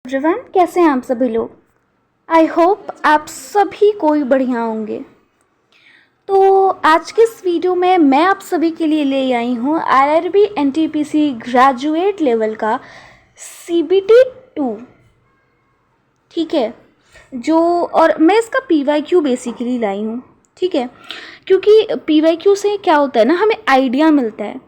Everyone, कैसे हैं आप सभी लोग। आई होप आप सभी कोई बढ़िया होंगे। तो आज के इस वीडियो में मैं आप सभी के लिए ले आई हूँ आरआरबी एनटीपीसी ग्रेजुएट लेवल का CBT 2। ठीक है, और मैं इसका PYQ बेसिकली लाई हूँ। ठीक है, क्योंकि PYQ से क्या होता है ना, हमें आइडिया मिलता है,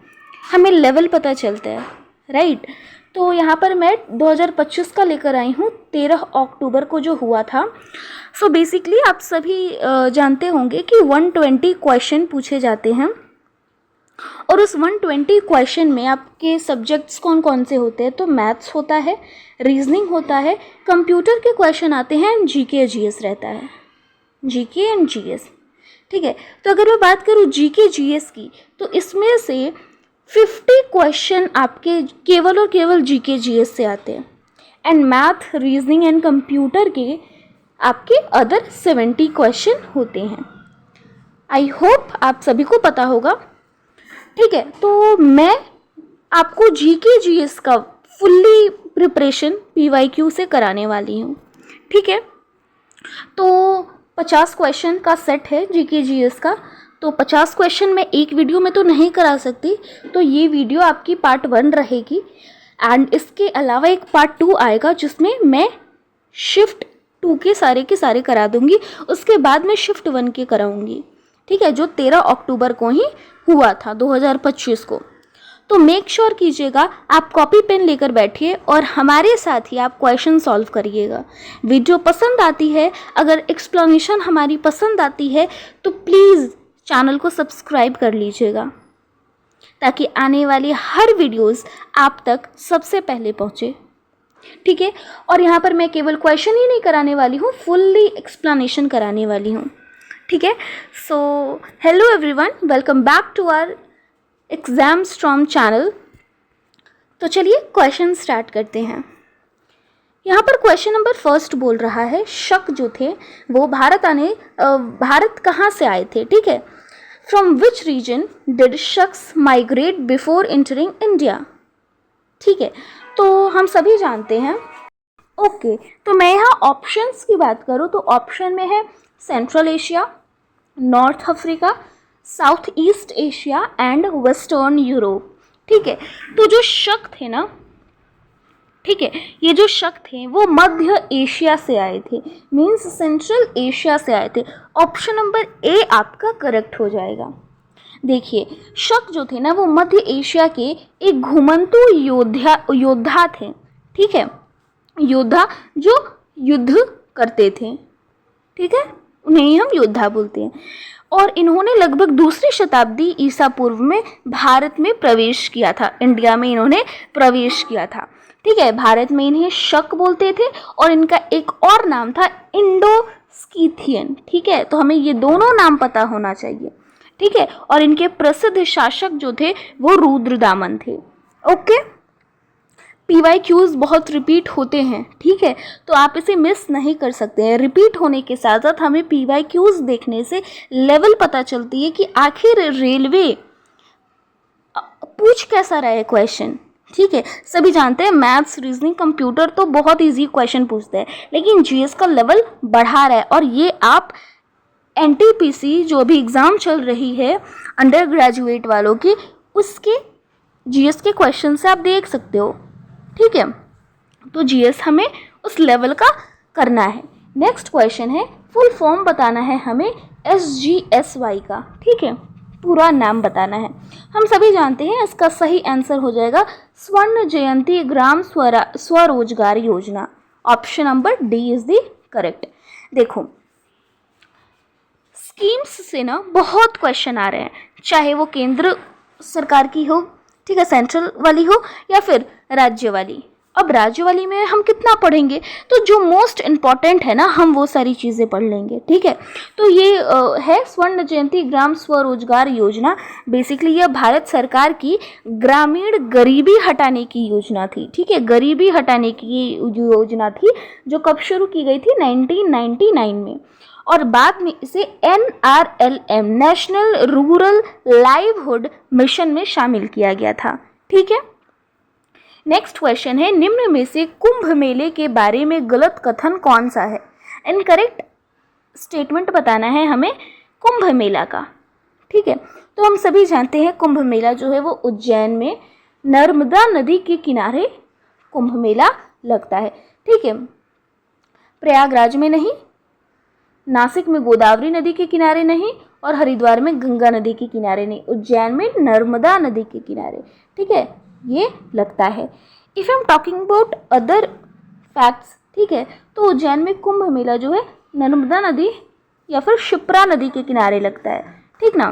हमें लेवल पता चलता है, राइट। तो यहाँ पर मैं 2025 का लेकर आई हूँ, 13 अक्टूबर को जो हुआ था। सो बेसिकली आप सभी जानते होंगे कि 120 क्वेश्चन पूछे जाते हैं और उस 120 क्वेश्चन में आपके सब्जेक्ट्स कौन कौन से होते हैं। तो मैथ्स होता है, रीजनिंग होता है, कंप्यूटर के क्वेश्चन आते हैं, GK GS रहता है, GK एंड GS। ठीक है, तो अगर मैं बात करूँ GK GS की, तो इसमें से 50 क्वेश्चन आपके केवल और केवल GK GS से आते हैं and math, reasoning and computer के आपके अदर 70 क्वेश्चन होते हैं। आई होप आप सभी को पता होगा। ठीक है, तो मैं आपको GK GS का फुल्ली प्रिपरेशन PYQ से कराने वाली हूँ। ठीक है, तो 50 क्वेश्चन का सेट है GK GS का। तो 50 क्वेश्चन मैं एक वीडियो में तो नहीं करा सकती, तो ये वीडियो आपकी पार्ट 1 रहेगी एंड इसके अलावा एक पार्ट 2 आएगा जिसमें मैं शिफ्ट 2 के सारे करा दूंगी। उसके बाद मैं शिफ्ट 1 के कराऊंगी। ठीक है, जो 13 अक्टूबर को ही हुआ था 2025 को। तो मेक श्योर कीजिएगा आप कॉपी पेन लेकर बैठिए और हमारे साथ ही आप क्वेश्चन सॉल्व करिएगा। वीडियो पसंद आती है, अगर एक्सप्लेनेशन हमारी पसंद आती है तो प्लीज़ चैनल को सब्सक्राइब कर लीजिएगा ताकि आने वाली हर वीडियोस आप तक सबसे पहले पहुंचे। ठीक है, और यहाँ पर मैं केवल क्वेश्चन ही नहीं कराने वाली हूँ, फुल्ली एक्सप्लेनेशन कराने वाली हूँ। ठीक है, so hello everyone, welcome back to our exam strong channel. तो चलिए क्वेश्चन स्टार्ट करते हैं। यहाँ पर क्वेश्चन नंबर फर्स्ट बोल रहा है, शक जो थे वो भारत कहाँ से आए थे। ठीक है, फ्रॉम विच रीजन डिड शख्स माइग्रेट बिफोर एंटरिंग इंडिया। ठीक है, तो हम सभी जानते हैं। ओके, तो मैं यहाँ ऑप्शंस की बात करूँ तो ऑप्शन में है central Asia, north Africa, south east Asia and western Europe. ठीक है, तो जो शक थे ना, ठीक है, ये जो शक थे वो मध्य एशिया से आए थे, मीन्स सेंट्रल एशिया से आए थे। ऑप्शन नंबर ए आपका करेक्ट हो जाएगा। देखिए, शक जो थे ना वो मध्य एशिया के एक घुमंतु योद्धा थे। ठीक है, योद्धा जो युद्ध करते थे। ठीक है, उन्हें ही हम योद्धा बोलते हैं। और इन्होंने लगभग दूसरी शताब्दी ईसा पूर्व में भारत में प्रवेश किया था, इंडिया में इन्होंने प्रवेश किया था। ठीक है, भारत में इन्हें शक बोलते थे और इनका एक और नाम था इंडो स्कीथियन। ठीक है, तो हमें ये दोनों नाम पता होना चाहिए। ठीक है, और इनके प्रसिद्ध शासक जो थे वो रुद्रदामन थे। ओके, PYQs बहुत रिपीट होते हैं। ठीक है, तो आप इसे मिस नहीं कर सकते हैं। रिपीट होने के साथ साथ हमें PYQs देखने से लेवल पता चलती है कि आखिर रेलवे पूछ कैसा रहा है क्वेश्चन। ठीक है, सभी जानते हैं मैथ्स, रीजनिंग, कंप्यूटर तो बहुत इजी क्वेश्चन पूछते हैं, लेकिन GS का लेवल बढ़ा रहा है। और ये आप NTPC जो भी एग्ज़ाम चल रही है अंडर ग्रेजुएट वालों की, उसके GS के क्वेश्चन से आप देख सकते हो। ठीक है, तो GS हमें उस लेवल का करना है। नेक्स्ट क्वेश्चन है, फुल फॉर्म बताना है हमें SGSY का। ठीक है, पूरा नाम बताना है। हम सभी जानते हैं इसका सही आंसर हो जाएगा स्वर्ण जयंती ग्राम स्वरोजगार योजना। Option number D is the correct. देखो, स्कीम्स से ना बहुत क्वेश्चन आ रहे हैं, चाहे वो केंद्र सरकार की हो, ठीक है, सेंट्रल वाली हो या फिर राज्य वाली। अब राज्य वाली में हम कितना पढ़ेंगे, तो जो मोस्ट इम्पॉर्टेंट है ना हम वो सारी चीज़ें पढ़ लेंगे। ठीक है, तो ये है स्वर्ण जयंती ग्राम स्वरोजगार योजना। बेसिकली यह भारत सरकार की ग्रामीण गरीबी हटाने की योजना थी। ठीक है, गरीबी हटाने की योजना थी जो कब शुरू की गई थी, 1999 में, और बाद में इसे NRLM national rural livelihood mission में शामिल किया गया था। ठीक है, नेक्स्ट क्वेश्चन है, निम्न में से कुंभ मेले के बारे में गलत कथन कौन सा है? इनकरेक्ट स्टेटमेंट बताना है हमें कुंभ मेला का। ठीक है, तो हम सभी जानते हैं कुंभ मेला जो है वो उज्जैन में नर्मदा नदी के किनारे कुंभ मेला लगता है। ठीक है, प्रयागराज में नहीं, नासिक में गोदावरी नदी के किनारे नहीं, और हरिद्वार में गंगा नदी के किनारे नहीं, उज्जैन में नर्मदा नदी के किनारे। ठीक है, ये लगता है। If I am talking about other facts, ठीक है, तो उज्जैन में कुंभ मेला जो है नर्मदा नदी या फिर शिप्रा नदी के किनारे लगता है। ठीक ना,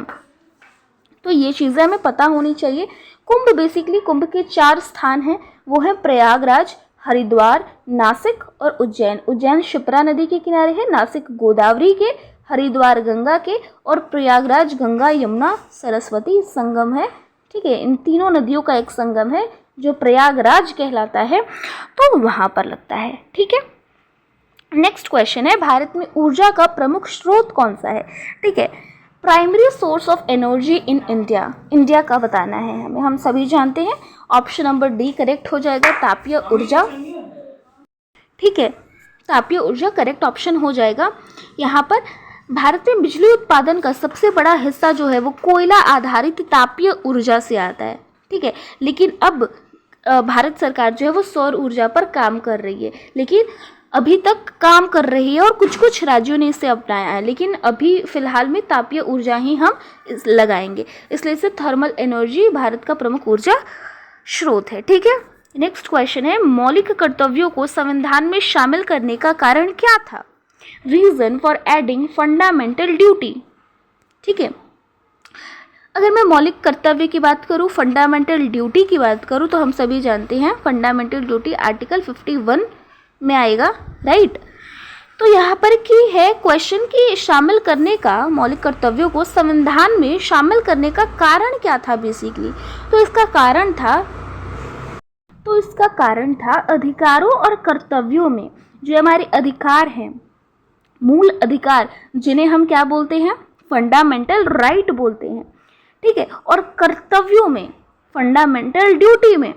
तो ये चीज़ें हमें पता होनी चाहिए। कुंभ बेसिकली कुंभ के 4 स्थान हैं, वो है प्रयागराज, हरिद्वार, नासिक और उज्जैन। उज्जैन शिप्रा नदी के किनारे है, नासिक गोदावरी के, हरिद्वार गंगा के, और प्रयागराज गंगा यमुना सरस्वती संगम है। ठीक है, इन तीनों नदियों का एक संगम है जो प्रयागराज कहलाता है, तो वहाँ पर लगता है। ठीक है, नेक्स्ट क्वेश्चन है, भारत में ऊर्जा का प्रमुख स्रोत कौन सा है? ठीक है, primary source of energy in India, India का बताना है हमें। हम सभी जानते हैं ऑप्शन नंबर डी करेक्ट हो जाएगा, तापीय ऊर्जा। ठीक है, तापीय ऊर्जा करेक्ट ऑप्शन हो जाएगा। यहाँ पर भारत में बिजली उत्पादन का सबसे बड़ा हिस्सा जो है वो कोयला आधारित तापीय ऊर्जा से आता है। ठीक है, लेकिन अब भारत सरकार जो है वो सौर ऊर्जा पर काम कर रही है, लेकिन अभी तक काम कर रही है और कुछ कुछ राज्यों ने इसे अपनाया है, लेकिन अभी फिलहाल में तापीय ऊर्जा ही हम लगाएंगे, इसलिए इसे थर्मल एनर्जी भारत का प्रमुख ऊर्जा स्रोत है। ठीक है, नेक्स्ट क्वेश्चन है, मौलिक कर्तव्यों को संविधान में शामिल करने का कारण क्या था? Reason for adding fundamental duty. ठीक है, अगर मैं मौलिक कर्तव्य की बात करूं, फंडामेंटल ड्यूटी की बात करूं, तो हम सभी जानते हैं फंडामेंटल ड्यूटी आर्टिकल 51 में आएगा, राइट। तो यहाँ पर की है क्वेश्चन कि शामिल करने का, मौलिक कर्तव्यों को संविधान में शामिल करने का कारण क्या था बेसिकली? तो इसका कारण था अधिकारों और कर्तव्यों में जो हमारे अधिकार हैं, मूल अधिकार, जिन्हें हम क्या बोलते हैं? फंडामेंटल राइट बोलते हैं। ठीक है, और कर्तव्यों में, फंडामेंटल ड्यूटी में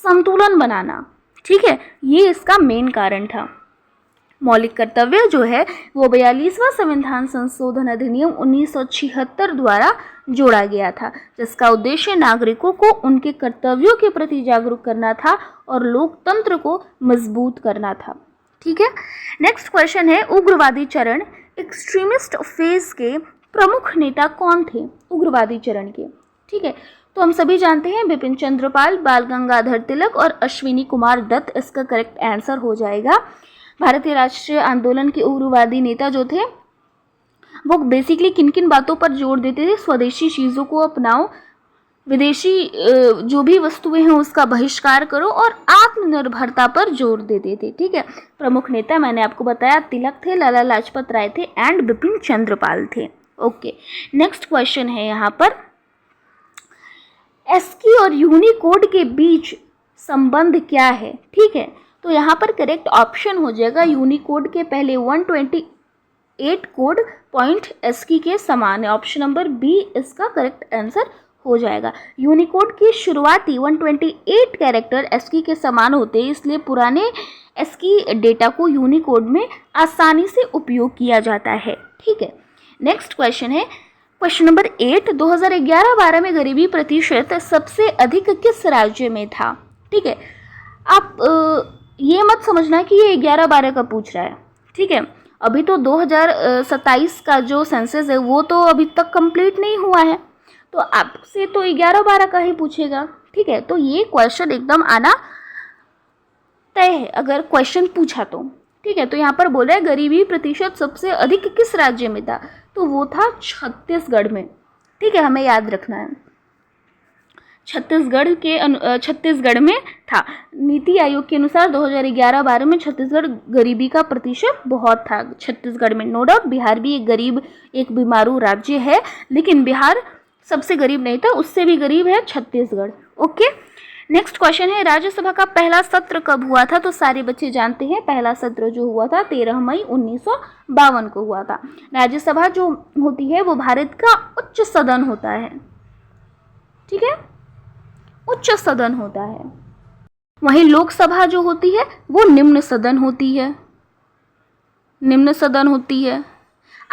संतुलन बनाना। ठीक है, ये इसका मेन कारण था। मौलिक कर्तव्य जो है वो 42वां संविधान संशोधन अधिनियम 1976 द्वारा जोड़ा गया था, जिसका उद्देश्य नागरिकों को उनके कर्तव्यों के प्रति जागरूक करना था और लोकतंत्र को मजबूत करना था। ठीक है, नेक्स्ट क्वेश्चन है, उग्रवादी चरण एक्सट्रीमिस्ट फेज के प्रमुख नेता कौन थे? उग्रवादी चरण के। ठीक है, तो हम सभी जानते हैं बिपिन चंद्र पाल, बाल गंगाधर तिलक और अश्विनी कुमार दत्त इसका करेक्ट आंसर हो जाएगा। भारतीय राष्ट्रीय आंदोलन के उग्रवादी नेता जो थे वो बेसिकली किन किन बातों पर जोर देते थे? स्वदेशी चीज़ों को अपनाओ, विदेशी जो भी वस्तुएं हैं उसका बहिष्कार करो, और आत्मनिर्भरता पर जोर देते थे। ठीक है, प्रमुख नेता मैंने आपको बताया तिलक थे, लाला लाजपत राय थे एंड बिपिन चंद्र पाल थे। ओके, नेक्स्ट क्वेश्चन है यहाँ पर, एस्की और यूनिकोड के बीच संबंध क्या है? ठीक है, तो यहाँ पर करेक्ट ऑप्शन हो जाएगा यूनिकोड के पहले 128 कोड पॉइंट एस्की के समान है। ऑप्शन नंबर बी इसका करेक्ट आंसर हो जाएगा। यूनिकोड की शुरुआती 128 कैरेक्टर एस्की के समान होते हैं, इसलिए पुराने एस्की डेटा को यूनिकोड में आसानी से उपयोग किया जाता है। ठीक है, नेक्स्ट क्वेश्चन है, क्वेश्चन नंबर 8, 2011-12 में गरीबी प्रतिशत सबसे अधिक किस राज्य में था? ठीक है, आप ये मत समझना कि ये 11-12 का पूछ रहा है। ठीक है, अभी तो 2027 का जो सेंसस है वो तो अभी तक कंप्लीट नहीं हुआ है, तो आपसे तो 11-12 का ही पूछेगा। ठीक है, तो ये क्वेश्चन एकदम आना तय है अगर क्वेश्चन पूछा तो। ठीक है, तो यहाँ पर बोला है गरीबी प्रतिशत सबसे अधिक किस राज्य में था, तो वो था छत्तीसगढ़ में। ठीक है, हमें याद रखना है, छत्तीसगढ़ में था। नीति आयोग के अनुसार 2011-12 में छत्तीसगढ़ गरीबी का प्रतिशत बहुत था छत्तीसगढ़ में। नो डाउट बिहार भी एक बीमारू राज्य है, लेकिन बिहार सबसे गरीब नहीं था, उससे भी गरीब है छत्तीसगढ़। ओके, नेक्स्ट क्वेश्चन है, राज्यसभा का पहला सत्र कब हुआ था? तो सारे बच्चे जानते हैं पहला सत्र जो हुआ था 13 मई 1952 को हुआ था। राज्यसभा जो होती है वो भारत का उच्च सदन होता है। ठीक है, उच्च सदन होता है। वहीं लोकसभा जो होती है वो निम्न सदन होती है, निम्न सदन होती है।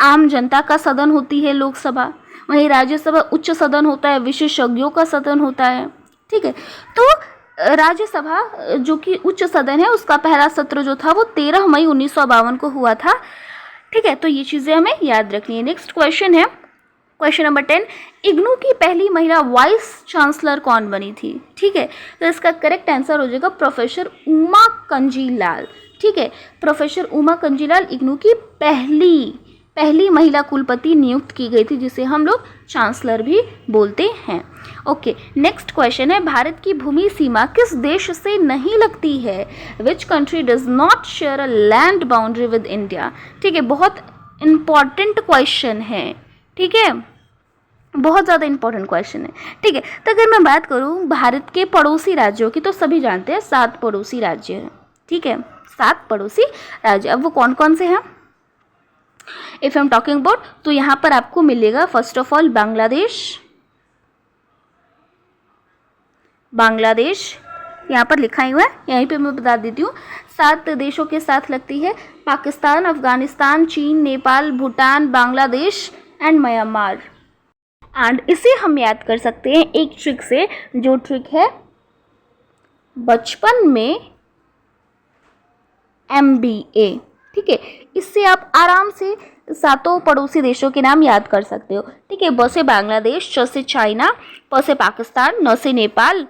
आम जनता का सदन होती है लोकसभा। वहीं राज्यसभा उच्च सदन होता है, विशेषज्ञों का सदन होता है। ठीक है, तो राज्यसभा जो कि उच्च सदन है उसका पहला सत्र जो था वो 13 मई 1952 को हुआ था। ठीक है, तो ये चीज़ें हमें याद रखनी है। नेक्स्ट क्वेश्चन है क्वेश्चन नंबर 10, इग्नू की पहली महिला वाइस चांसलर कौन बनी थी? ठीक है, तो इसका करेक्ट आंसर हो जाएगा प्रोफेसर उमा कंजीलाल। ठीक है, प्रोफेसर उमा कंजीलाल इग्नू की पहली महिला कुलपति नियुक्त की गई थी, जिसे हम लोग चांसलर भी बोलते हैं। ओके, नेक्स्ट क्वेश्चन है, भारत की भूमि सीमा किस देश से नहीं लगती है? Which country does not share a land boundary with India? ठीक है, बहुत इंपॉर्टेंट क्वेश्चन है। ठीक है, बहुत ज़्यादा इंपॉर्टेंट क्वेश्चन है। ठीक है, तो अगर मैं बात करूँ भारत के पड़ोसी राज्यों की, तो सभी जानते हैं 7 पड़ोसी राज्य हैं। ठीक है, 7 पड़ोसी राज्य। अब वो कौन कौन से हैं? If I am talking about, तो यहाँ पर आपको मिलेगा फर्स्ट ऑफ ऑल बांग्लादेश यहाँ पर लिखा ही हुआ है, यहीं पे मैं बता देती हूँ। 7 देशों के साथ लगती है, पाकिस्तान, अफगानिस्तान, चीन, Nepal, Bhutan, Bangladesh and Myanmar. And इसे हम याद कर सकते हैं एक ट्रिक से, जो ट्रिक है बचपन में MBA। ठीक है, इससे आप आराम से 7 पड़ोसी देशों के नाम याद कर सकते हो। ठीक है, ब से बांग्लादेश, च से चाइना, प से पाकिस्तान, न से नेपाल,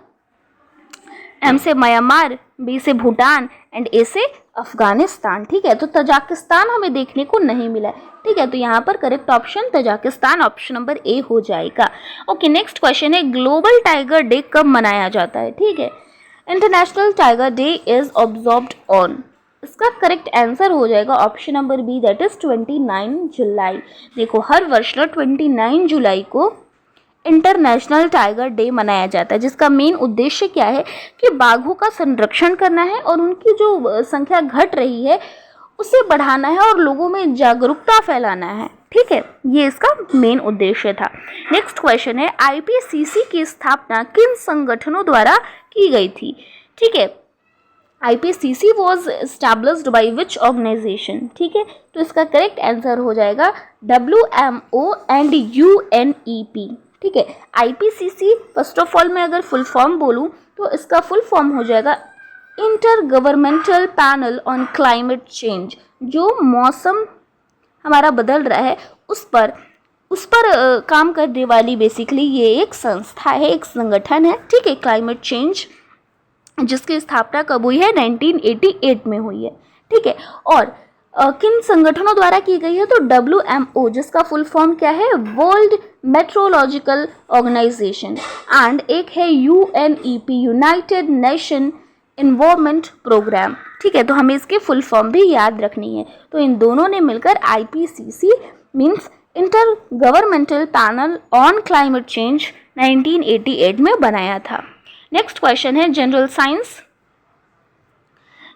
M से म्यांमार, B से भूटान एंड A से अफगानिस्तान। ठीक है, तो तजाकिस्तान हमें देखने को नहीं मिला। ठीक है, तो यहाँ पर correct option Tajikistan, option number A हो जाएगा। ओके, नेक्स्ट क्वेश्चन है, ग्लोबल टाइगर डे कब मनाया जाता है? ठीक है, international tiger day is observed on, इसका करेक्ट आंसर हो जाएगा option number B, that is 29 जुलाई। देखो, हर वर्ष ना 29 जुलाई को इंटरनेशनल टाइगर डे मनाया जाता है, जिसका मेन उद्देश्य क्या है कि बाघों का संरक्षण करना है और उनकी जो संख्या घट रही है उसे बढ़ाना है और लोगों में जागरूकता फैलाना है। ठीक है, ये इसका मेन उद्देश्य था। नेक्स्ट क्वेश्चन है, IPCC की स्थापना किन संगठनों द्वारा की गई थी? ठीक है, IPCC was established by which organization? ठीक है, तो इसका करेक्ट आंसर हो जाएगा WMO and UNEP। ठीक है, IPCC फर्स्ट ऑफ ऑल मैं अगर फुल फॉर्म बोलूँ तो इसका फुल फॉर्म हो जाएगा inter governmental panel on climate change. जो मौसम हमारा बदल रहा है उस पर काम करने वाली बेसिकली ये एक संस्था है, एक संगठन है। ठीक है, क्लाइमेट चेंज, जिसकी स्थापना कब हुई है? 1988 में हुई है। ठीक है, और किन संगठनों द्वारा की गई है? तो WMO, जिसका फुल फॉर्म क्या है? वर्ल्ड मेट्रोलॉजिकल ऑर्गेनाइजेशन, एंड एक है UNEP, United Nation Environment Programme. ठीक है, तो हमें इसके फुल फॉर्म भी याद रखनी है। तो इन दोनों ने मिलकर IPCC means inter governmental panel on climate change 1988 में बनाया था। नेक्स्ट क्वेश्चन है, जनरल साइंस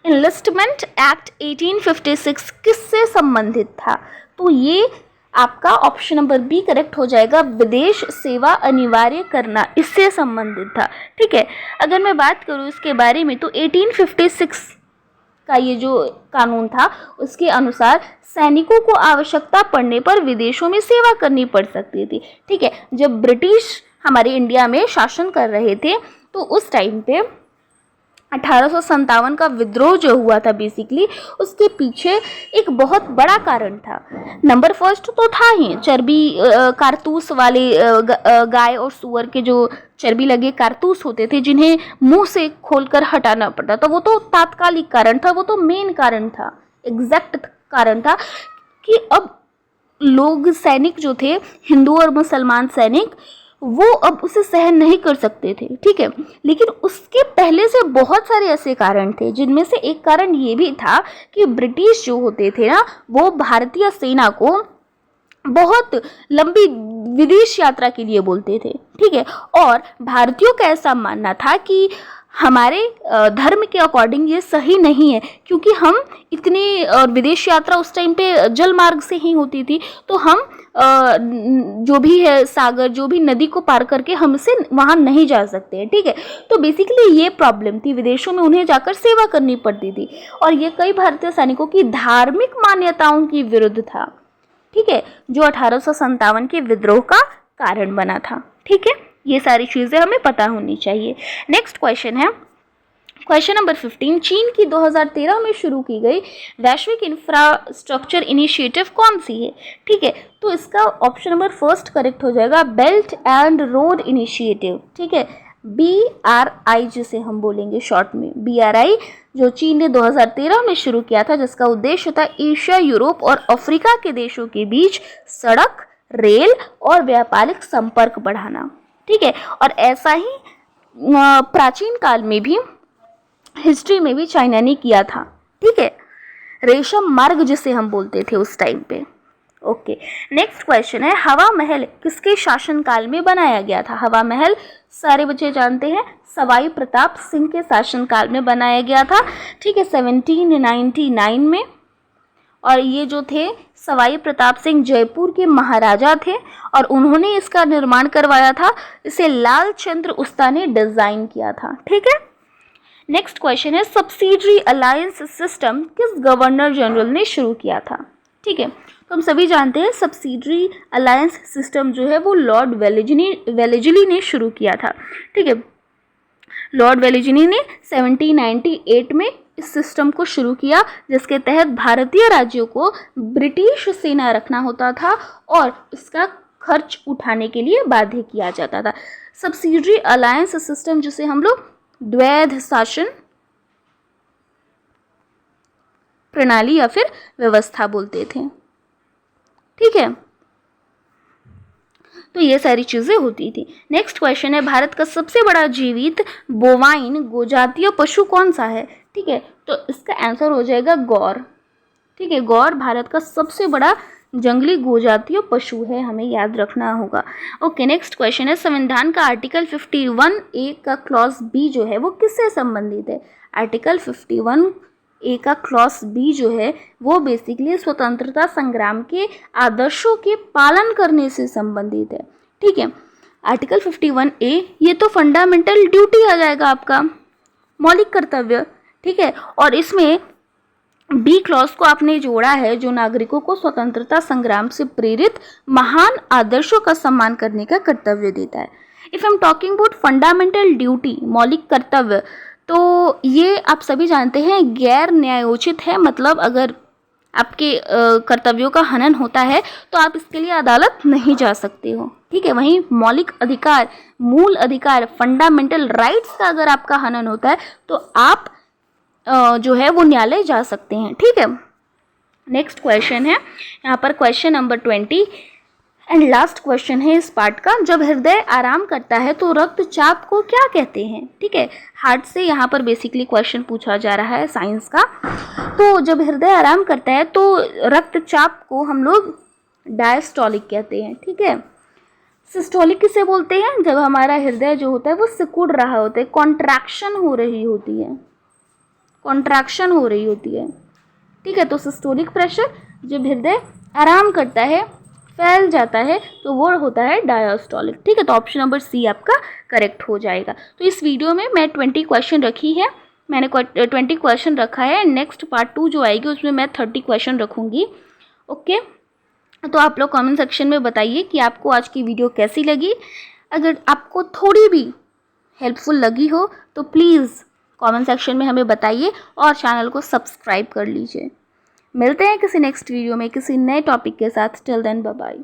इनलिस्टमेंट एक्ट 1856 किससे संबंधित था? तो ये आपका ऑप्शन नंबर B करेक्ट हो जाएगा, विदेश सेवा अनिवार्य करना, इससे संबंधित था। ठीक है, अगर मैं बात करूँ इसके बारे में तो 1856 का ये जो कानून था उसके अनुसार सैनिकों को आवश्यकता पड़ने पर विदेशों में सेवा करनी पड़ सकती थी। ठीक है, जब ब्रिटिश हमारे इंडिया में शासन कर रहे थे तो उस टाइम पे 1857 का विद्रोह जो हुआ था बेसिकली, उसके पीछे एक बहुत बड़ा कारण था। नंबर फर्स्ट तो था ही चर्बी, कारतूस वाले गाय और सुअर के जो चर्बी लगे कारतूस होते थे जिन्हें मुंह से खोलकर हटाना पड़ता था, वो तो तात्कालिक कारण था, वो तो मेन कारण था, एग्जैक्ट कारण था कि अब लोग सैनिक जो थे, हिंदू और मुसलमान सैनिक, वो अब उसे सहन नहीं कर सकते थे। ठीक है, लेकिन उसके पहले से बहुत सारे ऐसे कारण थे, जिनमें से एक कारण ये भी था कि ब्रिटिश जो होते थे ना, वो भारतीय सेना को बहुत लंबी विदेश यात्रा के लिए बोलते थे। ठीक है, और भारतीयों का ऐसा मानना था कि हमारे धर्म के अकॉर्डिंग ये सही नहीं है, क्योंकि हम इतनी विदेश यात्रा उस टाइम पे जल मार्ग से ही होती थी, तो हम जो भी है सागर, जो भी नदी को पार करके हमसे वहाँ नहीं जा सकते हैं, ठीक है। तो बेसिकली ये प्रॉब्लम थी, विदेशों में उन्हें जाकर सेवा करनी पड़ती थी, और ये कई भारतीय सैनिकों की धार्मिक मान्यताओं की विरुद्ध था, ठीक है, जो 1857 के विद्रोह का कारण बना था, ठीक है। ये सारी चीज़ें हमें पता होनी चाहिए। नेक्स्ट क्वेश्चन है क्वेश्चन नंबर 15। चीन की 2013 में शुरू की गई वैश्विक इंफ्रास्ट्रक्चर इनिशिएटिव कौन सी है, ठीक है। तो इसका ऑप्शन नंबर फर्स्ट करेक्ट हो जाएगा, बेल्ट एंड रोड इनिशिएटिव, ठीक है, BRI जिसे हम बोलेंगे शॉर्ट में, BRI, जो चीन ने 2013 में शुरू किया था, जिसका उद्देश्य था एशिया, यूरोप और अफ्रीका के देशों के बीच सड़क, रेल और व्यापारिक संपर्क बढ़ाना, ठीक है। और ऐसा ही प्राचीन काल में भी, हिस्ट्री में भी चाइना ने किया था, ठीक है, रेशम मार्ग जिसे हम बोलते थे उस टाइम पे। ओके, नेक्स्ट क्वेश्चन है, हवा महल किसके शासनकाल में बनाया गया था। हवा महल सारे बच्चे जानते हैं, सवाई प्रताप सिंह के शासनकाल में बनाया गया था, ठीक है, 1799 में। और ये जो थे सवाई प्रताप सिंह जयपुर के महाराजा थे, और उन्होंने इसका निर्माण करवाया था, इसे लाल चंद्र उस्ता ने डिजाइन किया था, ठीक है। नेक्स्ट क्वेश्चन है, सब्सिडरी अलायंस सिस्टम किस गवर्नर जनरल ने शुरू किया था, ठीक है। तो हम सभी जानते हैं सब्सिडरी अलायंस सिस्टम जो है वो लॉर्ड वेलेजली ने शुरू किया था, ठीक है। लॉर्ड वेलेजली ने 1798 में इस सिस्टम को शुरू किया, जिसके तहत भारतीय राज्यों को ब्रिटिश सेना रखना होता था और इसका खर्च उठाने के लिए बाध्य किया जाता था। सब्सिडरी अलायंस सिस्टम जिसे हम लोग द्वैध शासन प्रणाली या फिर व्यवस्था बोलते थे, ठीक है। तो ये सारी चीजें होती थी। नेक्स्ट क्वेश्चन है, भारत का सबसे बड़ा जीवित बोवाइन गोजातीय पशु कौन सा है, ठीक है। तो इसका आंसर हो जाएगा गौर, ठीक है। गौर भारत का सबसे बड़ा जंगली गोजातीय पशु है, हमें याद रखना होगा। ओके, नेक्स्ट क्वेश्चन है, संविधान का आर्टिकल 51A का क्लॉज B जो है वो किससे संबंधित है। आर्टिकल 51A का क्लॉज B जो है वो बेसिकली स्वतंत्रता संग्राम के आदर्शों के पालन करने से संबंधित है, ठीक है। आर्टिकल 51A ये तो फंडामेंटल ड्यूटी आ जाएगा, आपका मौलिक कर्तव्य, ठीक है। और इसमें B क्लॉज को आपने जोड़ा है, जो नागरिकों को स्वतंत्रता संग्राम से प्रेरित महान आदर्शों का सम्मान करने का कर्तव्य देता है। If I am talking about fundamental duty, मौलिक कर्तव्य, तो ये आप सभी जानते हैं गैर न्यायोचित है, मतलब अगर आपके कर्तव्यों का हनन होता है तो आप इसके लिए अदालत नहीं जा सकते हो, ठीक है। वहीं मौलिक अधिकार, मूल अधिकार, फंडामेंटल राइट्स का अगर आपका हनन होता है तो आप जो है वो न्यायालय जा सकते हैं, ठीक है। नेक्स्ट क्वेश्चन है यहाँ पर question number 20 and last question है इस पार्ट का, जब हृदय आराम करता है तो रक्तचाप को क्या कहते हैं, ठीक है। हार्ट से यहाँ पर बेसिकली क्वेश्चन पूछा जा रहा है साइंस का। तो जब हृदय आराम करता है तो रक्तचाप को हम लोग डायस्टोलिक कहते हैं, ठीक है। सिस्टोलिक किसे बोलते हैं, जब हमारा हृदय जो होता है वो सिकुड़ रहा होता है, कॉन्ट्रैक्शन हो रही होती है, कॉन्ट्रैक्शन हो रही होती है, ठीक है। तो सिस्टोलिक प्रेशर जब हृदय आराम करता है, फैल जाता है, तो वो होता है डायस्टोलिक, ठीक है। तो ऑप्शन नंबर C आपका करेक्ट हो जाएगा। तो इस वीडियो में मैं 20 क्वेश्चन रखी है, मैंने 20 क्वेश्चन रखा है। नेक्स्ट पार्ट 2 जो आएगी उसमें मैं 30 क्वेश्चन रखूँगी, ओके। तो आप लोग कमेंट सेक्शन में बताइए कि आपको आज की वीडियो कैसी लगी। अगर आपको थोड़ी भी हेल्पफुल लगी हो तो प्लीज़ कमेंट सेक्शन में हमें बताइए और चैनल को सब्सक्राइब कर लीजिए। मिलते हैं किसी नेक्स्ट वीडियो में किसी नए टॉपिक के साथ। Till then bye bye.